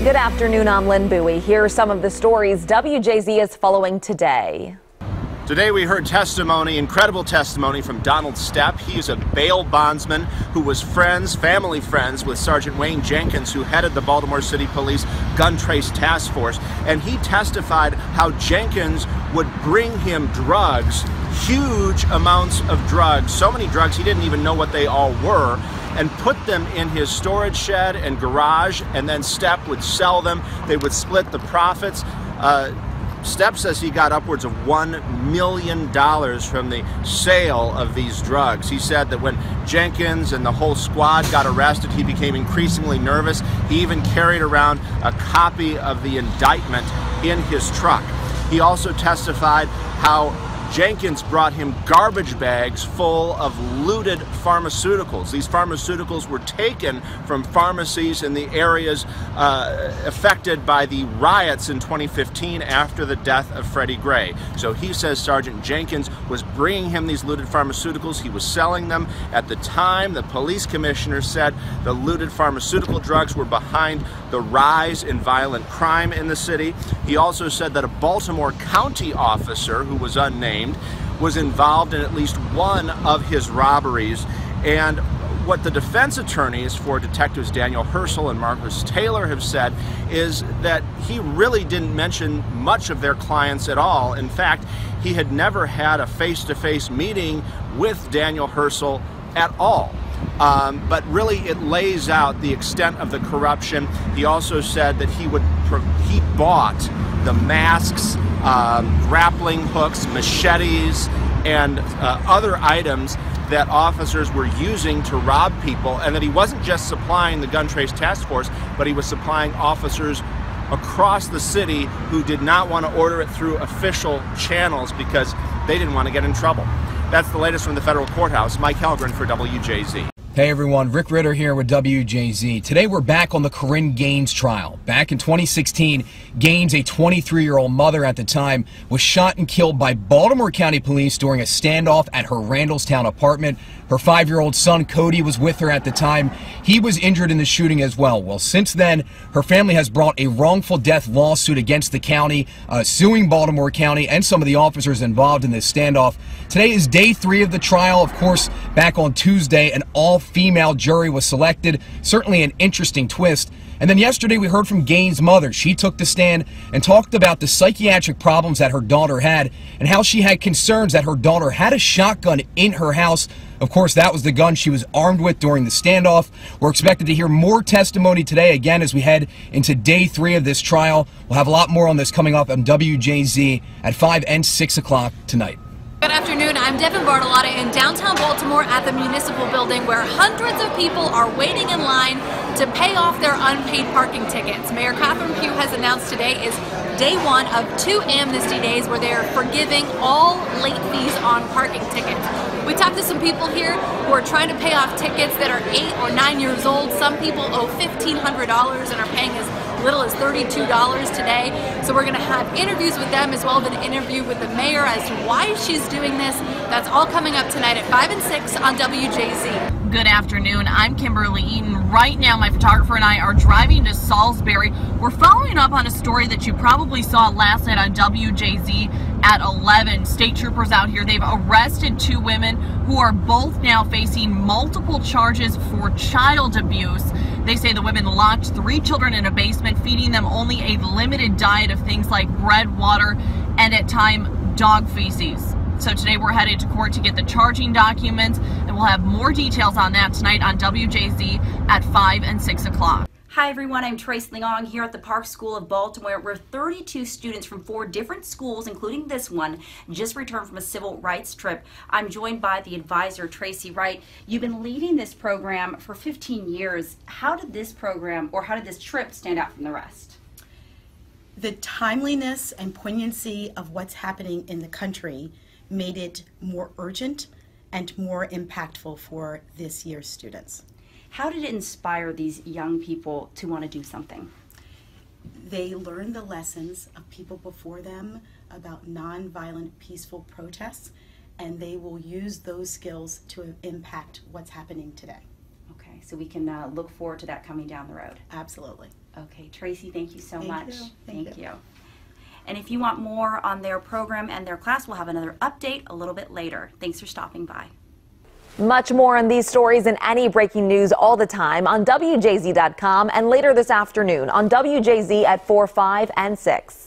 Good afternoon, I'm Lynn Bowie. Here are some of the stories WJZ is following today. Today we heard testimony, incredible testimony from Donald Stepp. He is a bail bondsman who was family friends with Sergeant Wayne Jenkins, who headed the Baltimore City Police Gun Trace Task Force. And he testified how Jenkins would bring him drugs, huge amounts of drugs, so many drugs he didn't even know what they all were, and put them in his storage shed and garage, and then Stepp would sell them. They would split the profits. Stepp says he got upwards of $1 million from the sale of these drugs. He said that when Jenkins and the whole squad got arrested, he became increasingly nervous. He even carried around a copy of the indictment in his truck. He also testified how Jenkins brought him garbage bags full of looted pharmaceuticals. These pharmaceuticals were taken from pharmacies in the areas affected by the riots in 2015 after the death of Freddie Gray. So he says Sergeant Jenkins was bringing him these looted pharmaceuticals. He was selling them. At the time, the police commissioner said the looted pharmaceutical drugs were behind the rise in violent crime in the city. He also said that a Baltimore County officer, who was unnamed, was involved in at least one of his robberies. And what the defense attorneys for detectives Daniel Herschel and Marcus Taylor have said is that he really didn't mention much of their clients at all. In fact, he had never had a face-to-face meeting with Daniel Herschel at all. But really it lays out the extent of the corruption. He also said that he bought the masks, grappling hooks, machetes, and other items that officers were using to rob people, and that he wasn't just supplying the Gun Trace Task Force, but he was supplying officers across the city who did not want to order it through official channels because they didn't want to get in trouble. That's the latest from the federal courthouse. Mike Helgren for WJZ. Hey everyone, Rick Ritter here with WJZ. Today we're back on the Corinne Gaines trial. Back in 2016, Gaines, a 23-year-old mother at the time, was shot and killed by Baltimore County Police during a standoff at her Randallstown apartment. Her 5-year-old son, Cody, was with her at the time. He was injured in the shooting as well. Well, since then, her family has brought a wrongful death lawsuit against the county, suing Baltimore County and some of the officers involved in this standoff. Today is day 3 of the trial. Of course, back on Tuesday, an all-female jury was selected. Certainly an interesting twist. And then yesterday we heard from Gaines' mother. She took the stand and talked about the psychiatric problems that her daughter had and how she had concerns that her daughter had a shotgun in her house. Of course, that was the gun she was armed with during the standoff. We're expected to hear more testimony today, again, as we head into day 3 of this trial. We'll have a lot more on this coming up on WJZ at 5 and 6 o'clock tonight. Good afternoon, I'm Devin Bartolotta in downtown Baltimore at the Municipal Building, where hundreds of people are waiting in line to pay off their unpaid parking tickets. Mayor Catherine Pugh has announced today is day 1 of 2 amnesty days where they are forgiving all late fees on parking tickets. We talked to some people here who are trying to pay off tickets that are 8 or 9 years old. Some people owe $1,500 and are paying as little as $32 today. So we're going to have interviews with them as well as an interview with the mayor as to why she's doing this. That's all coming up tonight at 5 and 6 on WJZ. Good afternoon, I'm Kimberly Eaton. Right now my photographer and I are driving to Salisbury. We're following up on a story that you probably saw last night on WJZ at 11. State troopers out here, they've arrested 2 women who are both now facing multiple charges for child abuse. They say the women locked 3 children in a basement, feeding them only a limited diet of things like bread, water, and at times dog feces. So today we're headed to court to get the charging documents, and we'll have more details on that tonight on WJZ at 5 and 6 o'clock. Hi everyone, I'm Trace Leong here at the Park School of Baltimore, where 32 students from 4 different schools, including this one, just returned from a civil rights trip. I'm joined by the advisor, Tracy Wright. You've been leading this program for 15 years. How did this program, or how did this trip stand out from the rest? The timeliness and poignancy of what's happening in the country made it more urgent and more impactful for this year's students. How did it inspire these young people to want to do something? They learned the lessons of people before them about nonviolent, peaceful protests, and they will use those skills to impact what's happening today. Okay, So we can look forward to that coming down the road. Absolutely. Okay, Tracy, thank you so much. Thank you. And if you want more on their program and their class, we'll have another update a little bit later. Thanks for stopping by. Much more on these stories and any breaking news all the time on WJZ.com and later this afternoon on WJZ at 4, 5, and 6.